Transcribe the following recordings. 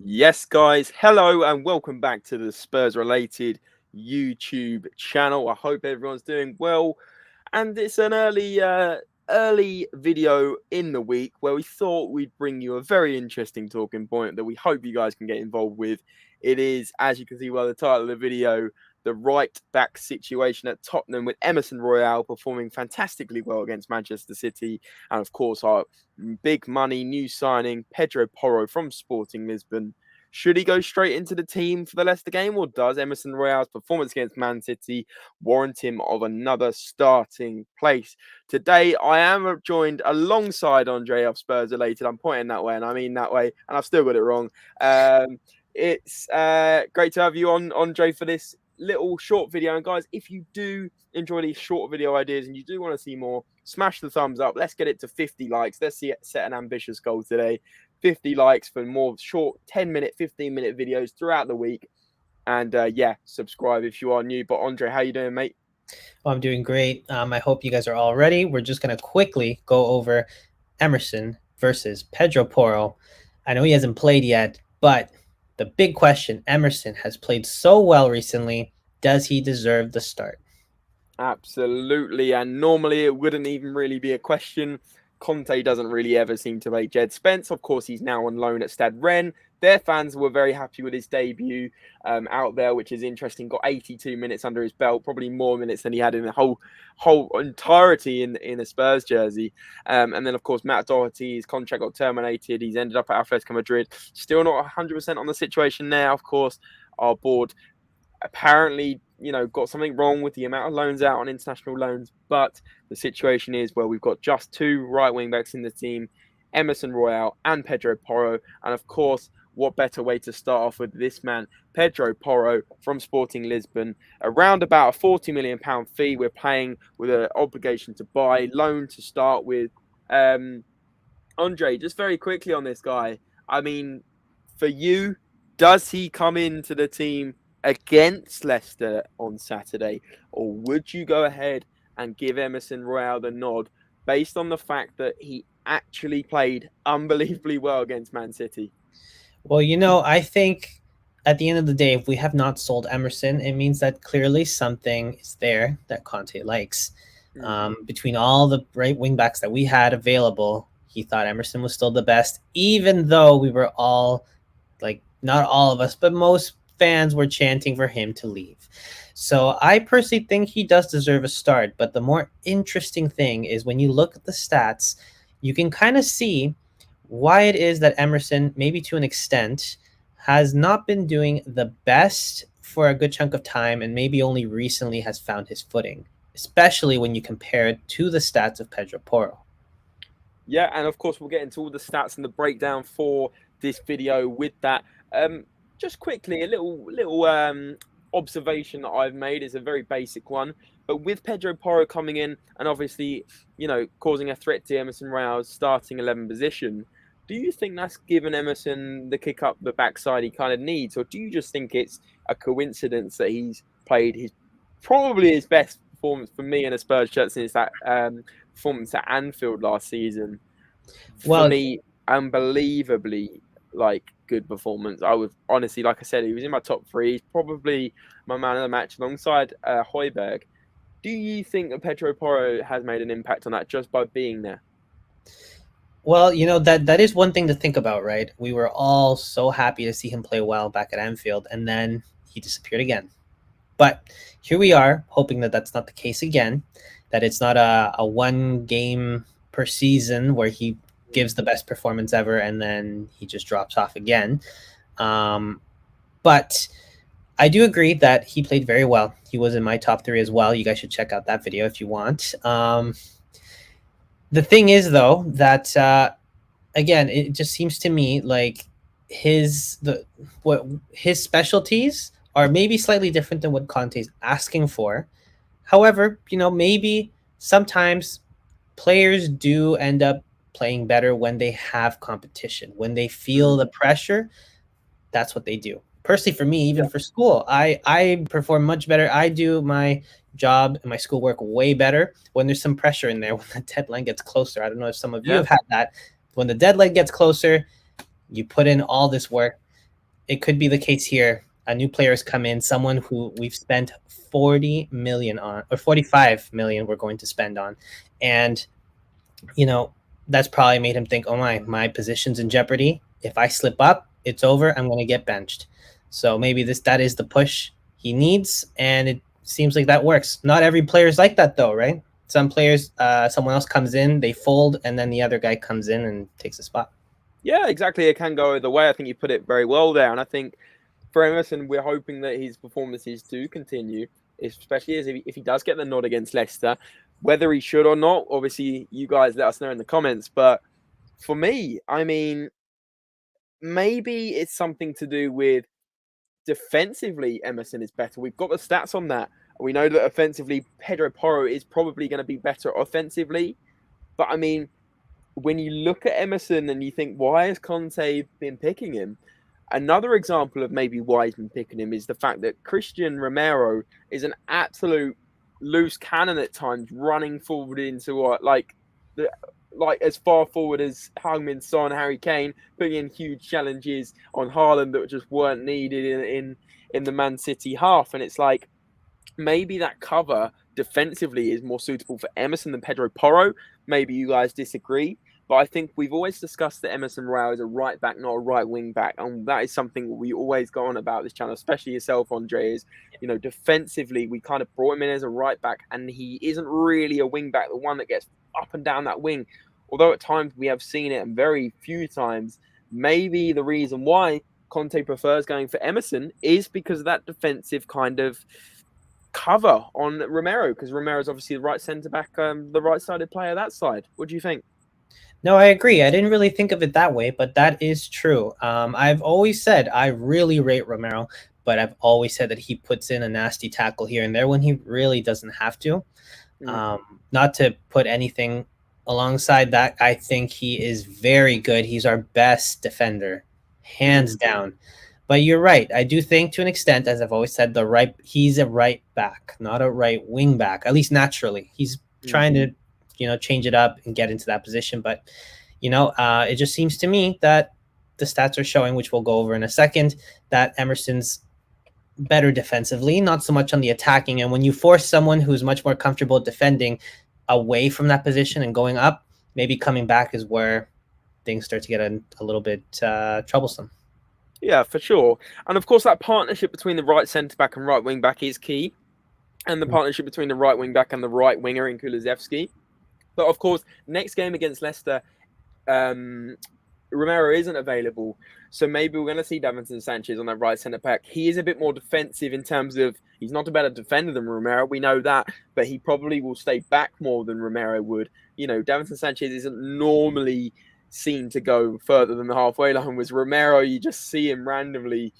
Yes, guys. Hello and welcome back to the SpursRelated YouTube channel. I hope everyone's doing well. And it's an early video in the week where we thought we'd bring you a very interesting talking point that we hope you guys can get involved with. It is, as you can see by the title of the video, the right back situation at Tottenham, with Emerson Royale performing fantastically well against Manchester City. And of course, our big money new signing, Pedro Porro from Sporting Lisbon. Should he go straight into the team for the Leicester game, or does Emerson Royale's performance against Man City warrant him of another starting place? Today, I am joined alongside Andre of SpursRelated. I'm pointing that way, and I mean that way, and I've still got it wrong. It's great to have you on, Andre, for this little short video. And guys, if you do enjoy these short video ideas and you do want to see more, smash the thumbs up. Let's get it to 50 likes. Let's set an ambitious goal today. 50 likes for more short 10-minute, 15-minute videos throughout the week. And yeah, subscribe if you are new. But Andre, how you doing, mate? Well, I'm doing great. I hope you guys are all ready. We're just going to quickly go over Emerson versus Pedro Porro. I know he hasn't played yet, but the big question, Emerson has played so well recently. Does he deserve the start? Absolutely. And normally it wouldn't even really be a question. Conte doesn't really ever seem to make Jed Spence. Of course, he's now on loan at Stade Rennes. Their fans were very happy with his debut out there, which is interesting. Got 82 minutes under his belt, probably more minutes than he had in the whole entirety in a Spurs jersey. And then, of course, Matt Doherty's contract got terminated. He's ended up at Atletico Madrid. Still not 100% on the situation there. Of course, our board apparently, got something wrong with the amount of loans out on international loans. But the situation is where we've got just two right wing backs in the team, Emerson Royale and Pedro Porro. And of course, what better way to start off with this man, Pedro Porro from Sporting Lisbon, around about a £40 million fee. We're paying with an obligation to buy, loan to start with. Andre, just very quickly on this guy. I mean, for you, does he come into the team against Leicester on Saturday, or would you go ahead and give Emerson Royale the nod based on the fact that he actually played unbelievably well against Man City? Well, I think at the end of the day, if we have not sold Emerson, it means that clearly something is there that Conte likes. Between all the right wing backs that we had available, he thought Emerson was still the best, even though we were all, like, not all of us, but most fans were chanting for him to leave. So I personally think he does deserve a start. But the more interesting thing is when you look at the stats, you can kind of see why it is that Emerson, maybe to an extent, has not been doing the best for a good chunk of time, and maybe only recently has found his footing, especially when you compare it to the stats of Pedro Porro. Yeah, and of course we'll get into all the stats and the breakdown for this video with that. Just quickly, a little observation that I've made is a very basic one, but with Pedro Porro coming in and obviously, causing a threat to Emerson Royale's starting 11 position, do you think that's given Emerson the kick up the backside he kind of needs, or do you just think it's a coincidence that he's played probably his best performance for me in a Spurs shirt since that performance at Anfield last season? For me, unbelievably good performance. I was honestly, like I said, he was in my top three. He's probably my man of the match alongside Højbjerg. Do you think that Pedro Porro has made an impact on that just by being there? Well, that is one thing to think about, right? We were all so happy to see him play well back at Anfield, and then he disappeared again. But here we are, hoping that that's not the case again, that it's not a one game per season where he gives the best performance ever and then he just drops off again. But I do agree that he played very well. He was in my top three as well. You guys should check out that video if you want. The thing is, though, that again, it just seems to me like his specialties are maybe slightly different than what Conte's asking for. However, maybe sometimes players do end up playing better when they have competition, when they feel the pressure. That's what they do. Personally, for me, even for school, I perform much better. I do my job and my schoolwork way better when there's some pressure in there, when the deadline gets closer. I don't know if some of you have had that. When the deadline gets closer, you put in all this work, it could be the case here. A new player has come in, someone who we've spent 40 million on, or 45 million we're going to spend on. And, that's probably made him think, oh my position's in jeopardy. If I slip up, it's over. I'm going to get benched. So maybe that is the push he needs. And it seems like that works. Not every player is like that though, right? Some players, someone else comes in, they fold, and then the other guy comes in and takes a spot. Yeah, exactly. It can go either way. I think you put it very well there. And I think for Emerson, we're hoping that his performances do continue, especially as if he does get the nod against Leicester. Whether he should or not, obviously, you guys let us know in the comments. But for me, I mean, maybe it's something to do with defensively, Emerson is better. We've got the stats on that. We know that offensively, Pedro Porro is probably going to be better offensively. But I mean, when you look at Emerson and you think, why has Conte been picking him? Another example of maybe why he's been picking him is the fact that Christian Romero is an absolute loose cannon at times, running forward into like as far forward as Heung-min Son, Harry Kane, putting in huge challenges on Haaland that just weren't needed in the Man City half. And it's like maybe that cover defensively is more suitable for Emerson than Pedro Porro. Maybe you guys disagree. But I think we've always discussed that Emerson Royale is a right back, not a right wing back. And that is something we always go on about this channel, especially yourself, Andre, is, defensively, we kind of brought him in as a right back and he isn't really a wing back, the one that gets up and down that wing. Although at times we have seen it and very few times, maybe the reason why Conte prefers going for Emerson is because of that defensive kind of cover on Romero, because Romero is obviously the right centre back, the right-sided player that side. What do you think? No, I agree. I didn't really think of it that way, but that is true. I've always said I really rate Romero, but I've always said that he puts in a nasty tackle here and there when he really doesn't have to. Not to put anything alongside that, I think he is very good. He's our best defender, hands down. But you're right. I do think to an extent, as I've always said, he's a right back, not a right wing back, at least naturally. He's trying to change it up and get into that position. But, it just seems to me that the stats are showing, which we'll go over in a second, that Emerson's better defensively, not so much on the attacking. And when you force someone who's much more comfortable defending away from that position and going up, maybe coming back is where things start to get a little bit troublesome. Yeah, for sure. And of course, that partnership between the right centre-back and right wing-back is key. And the partnership between the right wing-back and the right winger in Kulusevski. But of course, next game against Leicester, Romero isn't available. So maybe we're going to see Davinson Sanchez on that right centre-back. He is a bit more defensive in terms of he's not a better defender than Romero. We know that. But he probably will stay back more than Romero would. Davinson Sanchez isn't normally seen to go further than the halfway line. Was Romero, you just see him randomly,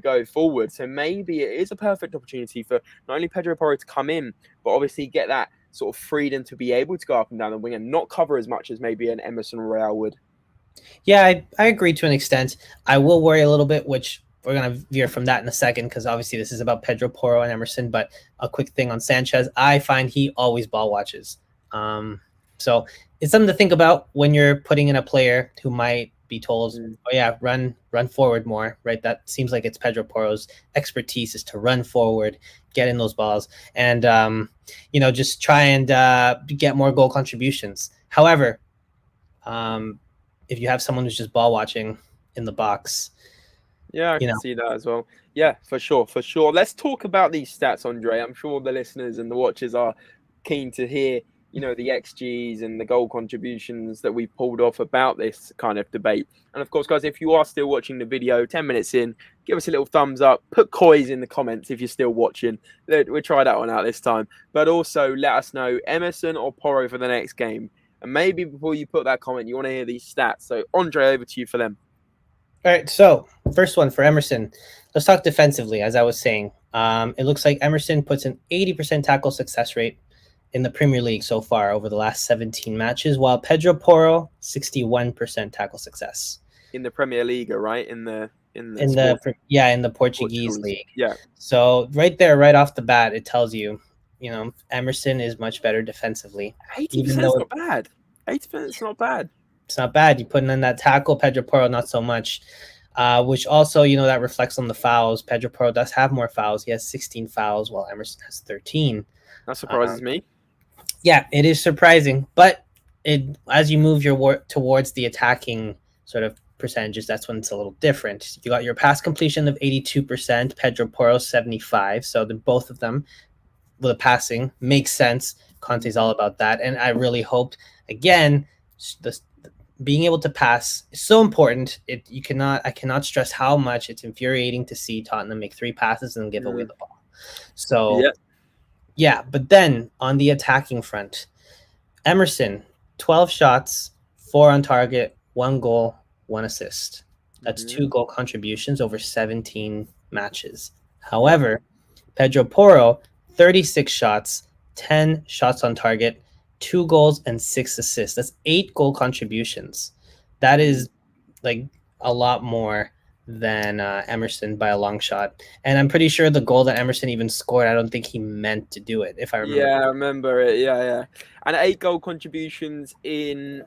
go forward. So maybe it is a perfect opportunity for not only Pedro Porro to come in, but obviously get that sort of freedom to be able to go up and down the wing and not cover as much as maybe an Emerson Royale would. Yeah, I agree to an extent. I will worry a little bit, which we're going to veer from that in a second, because obviously this is about Pedro Porro and Emerson. But a quick thing on Sanchez, I find he always ball watches. So it's something to think about when you're putting in a player who might be told, oh yeah, run forward more, right? That seems like it's Pedro Porro's expertise is to run forward, get in those balls, and just try and get more goal contributions. However, if you have someone who's just ball watching in the box, yeah, I can see that as well. Yeah, for sure. Let's talk about these stats, Andre. I'm sure the listeners and the watchers are keen to hear the XGs and the goal contributions that we've pulled off about this kind of debate. And of course, guys, if you are still watching the video 10 minutes in, give us a little thumbs up, put COYS in the comments if you're still watching. We'll try that one out this time. But also let us know Emerson or Porro for the next game. And maybe before you put that comment, you want to hear these stats. So Andre, over to you for them. All right, so first one for Emerson. Let's talk defensively, as I was saying. It looks like Emerson puts an 80% tackle success rate in the Premier League so far over the last 17 matches, while Pedro Porro 61% tackle success in the Premier League, right? In the Portuguese league. Yeah. So right there, right off the bat, it tells you, Emerson is much better defensively. 80% is not bad. 80% is not bad. It's not bad. You putting in that tackle, Pedro Porro not so much. which also, that reflects on the fouls. Pedro Porro does have more fouls. He has 16 fouls, while Emerson has 13. That surprises me. Yeah, it is surprising, but as you move your work towards the attacking sort of percentages, that's when it's a little different. You got your pass completion of 82%, Pedro Porro 75. So both of them with the passing makes sense. Conte's all about that, and I really hope again the being able to pass is so important. I cannot stress how much it's infuriating to see Tottenham make 3 passes and give away the ball. So yeah, but then on the attacking front, Emerson, 12 shots, 4 on target, 1 goal, 1 assist. That's 2 goal contributions over 17 matches. However, Pedro Porro, 36 shots, 10 shots on target, 2 goals and 6 assists. That's 8 goal contributions. That is like a lot more than Emerson by a long shot. And I'm pretty sure the goal that Emerson even scored, I don't think he meant to do it, if I remember. Yeah, I remember it. Yeah. And 8 goal contributions in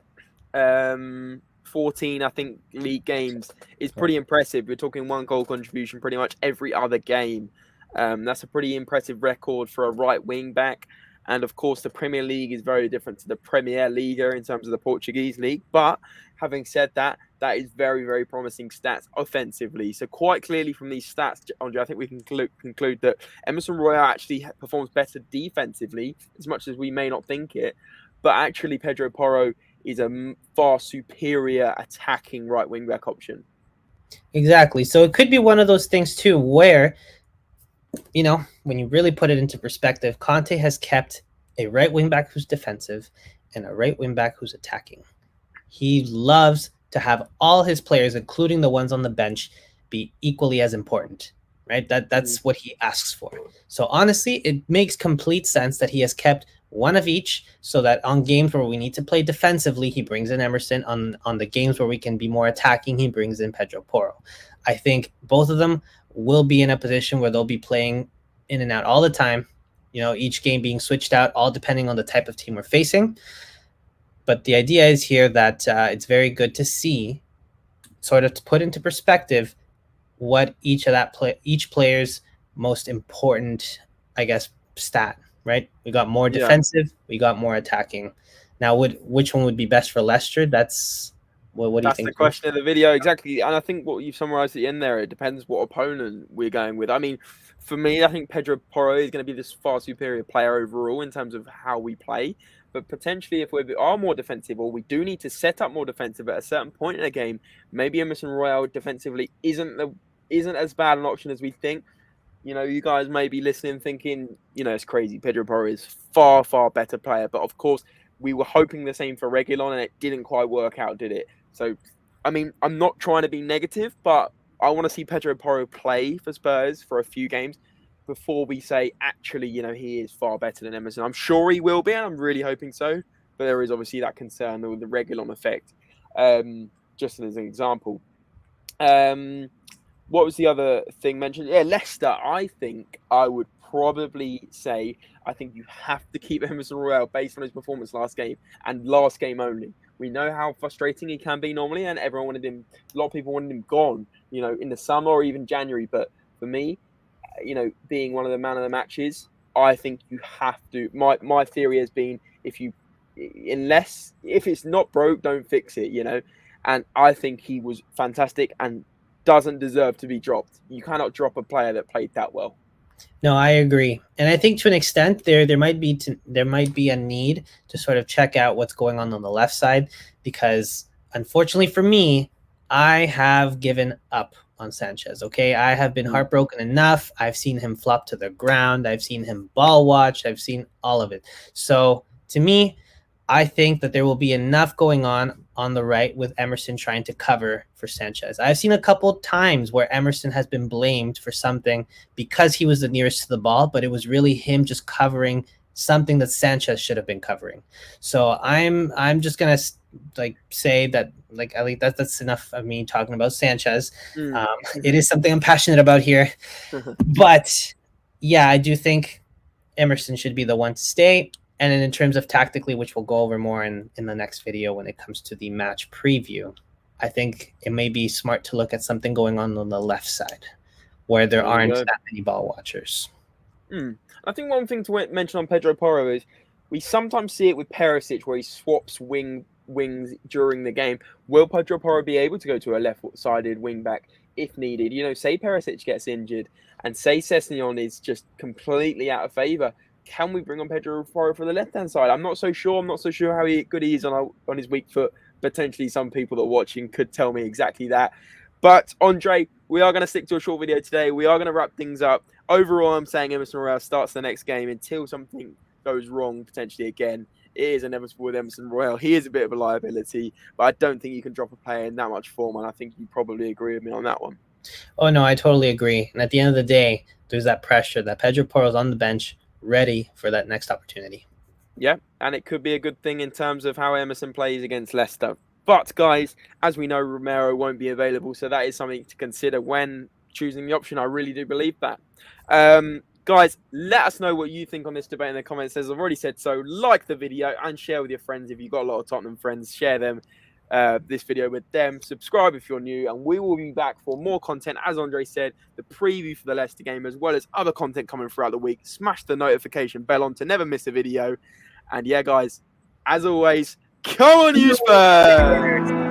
14, I think, league games is pretty impressive. We're talking 1 goal contribution pretty much every other game. That's a pretty impressive record for a right wing back. And of course, the Premier League is very different to the Premier Liga in terms of the Portuguese league. But having said that, that is very, very promising stats offensively. So quite clearly from these stats, Andre, I think we can conclude that Emerson Royal actually performs better defensively, as much as we may not think it. But actually, Pedro Porro is a far superior attacking right wing back option. Exactly. So it could be one of those things too, where, when you really put it into perspective, Conte has kept a right wing back who's defensive and a right wing back who's attacking. He loves to have all his players, including the ones on the bench, be equally as important, right? That's what he asks for. So honestly, it makes complete sense that he has kept one of each, so that on games where we need to play defensively, he brings in Emerson. On the games where we can be more attacking, he brings in Pedro Porro. I think both of them will be in a position where they'll be playing in and out all the time, each game being switched out, all depending on the type of team we're facing. But the idea is here that it's very good to see, sort of to put into perspective, what each player's most important, I guess, stat, right? We got more defensive, we got more attacking. Now, which one would be best for Leicester? That's what do you think? That's the question of the video, exactly. And I think what you've summarised at the end there, it depends what opponent we're going with. I mean, for me, I think Pedro Porro is going to be this far superior player overall in terms of how we play. But potentially, if we are more defensive, or we do need to set up more defensive at a certain point in a game, maybe Emerson Royal defensively isn't as bad an option as we think. You guys may be listening thinking, it's crazy. Pedro Porro is far, far better player. But of course, we were hoping the same for Reguilon, and it didn't quite work out, did it? So, I mean, I'm not trying to be negative, but I want to see Pedro Porro play for Spurs for a few games before we say, actually, he is far better than Emerson. I'm sure he will be, and I'm really hoping so. But there is obviously that concern with the Reguilon effect, just as an example. What was the other thing mentioned? Yeah, Leicester. I think I would probably say I think you have to keep Emerson Royal based on his performance last game, and last game only. We know how frustrating he can be normally, and everyone wanted him. A lot of people wanted him gone, in the summer or even January. But for me, being one of the man of the matches, I think you have to. My theory has been if it's not broke, don't fix it. And I think he was fantastic and doesn't deserve to be dropped. You cannot drop a player that played that well. No, I agree, and I think to an extent there might be a need to sort of check out what's going on the left side, because unfortunately for me, I have given up on Sanchez. Okay, I have been heartbroken enough. I've seen him flop to the ground. I've seen him ball watch. I've seen all of it. So to me, I think that there will be enough going on the right with Emerson trying to cover for Sanchez. I've seen a couple times where Emerson has been blamed for something because he was the nearest to the ball, but it was really him just covering something that Sanchez should have been covering. So I'm just gonna say that I think that's enough of me talking about Sanchez. It is something I'm passionate about here, but yeah, I do think Emerson should be the one to stay. And then in terms of tactically, which we'll go over more in the next video when it comes to the match preview, I think it may be smart to look at something going on the left side, where there There you aren't go. that many ball watchers. I think one thing to mention on Pedro Porro is we sometimes see it with Perisic where he swaps wings during the game. Will Pedro Porro be able to go to a left-sided wing back if needed? You know, say Perisic gets injured and say Sessegnon is just completely out of favour. Can we bring on Pedro Porro for the left-hand side? I'm not so sure. I'm not so sure how good he is on his weak foot. Potentially some people that are watching could tell me exactly that. But, Andre, we are going to stick to a short video today. We are going to wrap things up. Overall, I'm saying Emerson Royale starts the next game until something goes wrong, potentially again. It is inevitable with Emerson Royale. He is a bit of a liability, but I don't think you can drop a player in that much form, and I think you probably agree with me on that one. Oh, no, I totally agree. And at the end of the day, there's that pressure that Pedro Porro's on the bench, ready for that next opportunity. Yeah, and it could be a good thing in terms of how Emerson plays against Leicester. But, guys, as we know, Romero won't be available, so that is something to consider when choosing the option. I really do believe that. Guys, let us know what you think on this debate in the comments. As I've already said, so like the video and share with your friends. If you've got a lot of Tottenham friends, share them this video with them. Subscribe if you're new, and we will be back for more content. As Andre said, the preview for the Leicester game, as well as other content coming throughout the week. Smash the notification bell on to never miss a video. And yeah, guys, as always, come on, you Spurs!